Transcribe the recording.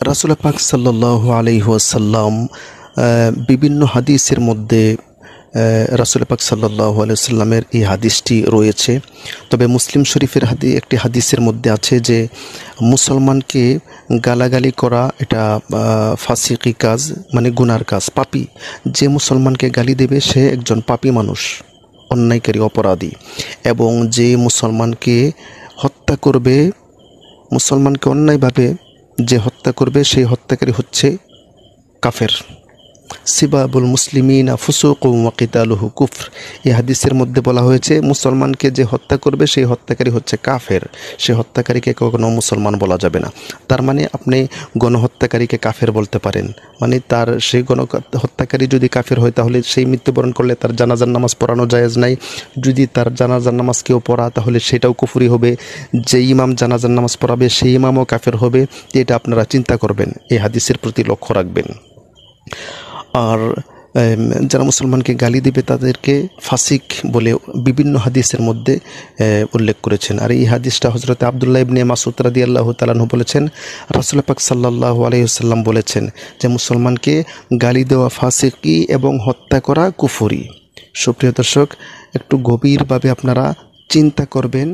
রাসূল পাক সাল্লাল্লাহু আলাইহি ওয়াসাল্লাম বিভিন্ন হাদিসের মধ্যে রাসূল পাক সাল্লাল্লাহু আলাইহি ওয়াসাল্লামের এই হাদিসটি রয়েছে। তবে মুসলিম শরীফের একটি হাদিসের মধ্যে আছে যে মুসলমানকে গালাগালি করা এটা ফাসিকি কাজ, মানে গুনার কাজ, পাপী। যে মুসলমানকে গালি দেবে সে একজন পাপী মানুষ, অন্যায়কারী, অপরাধী। এবং যে মুসলমানকে হত্যা করবে, মুসলমানকে অন্যায়ভাবে যে হত্যা করবে সেই হত্যাকারী হচ্ছে কাফের। সিবাবুল মুসলিমিনা ফুসুকুম ওয়া কিতালুহু কুফর। এই হাদিসের মধ্যে বলা হয়েছে মুসলমানকে যে হত্যা করবে সেই হত্যাকারী হচ্ছে কাফের। সে হত্যাকারীকে কখনো মুসলমান বলা যাবে না। তার মানে আপনি গণহত্যাকারীকে কাফের বলতে পারেন, মানে তার সেই গণহত্যাকারী যদি কাফের হয় তাহলে সেই মৃত্যুবরণ করলে তার জানাজার নামাজ পড়ানো জায়েজ নাই। যদি তার জানাজার নামাজ কেউ পড়া তাহলে সেটাও কুফরি হবে। যে ইমাম জানাজার নামাজ পড়াবে সেই ইমামও কাফের হবে। এটা আপনারা চিন্তা করবেন, এই হাদিসের প্রতি লক্ষ্য রাখবেন। আর যারা মুসলমানকে গালি দিবে তাদেরকে ফাসিক বলে বিভিন্ন হাদিসের মধ্যে উল্লেখ করেছেন। আর এই হাদিসটা হযরত আব্দুল্লাহ ইবনে মাসউদ রাদিয়াল্লাহু তাআলা আনহু বলেছেন, রাসূল পাক সাল্লাল্লাহু আলাইহি ওয়াসাল্লাম বলেছেন যে মুসলমানকে গালি দেওয়া ফাসিকি এবং হত্যা করা কুফরি। সুপ্রিয় দর্শক, একটু গভীরভাবে আপনারা চিন্তা করবেন।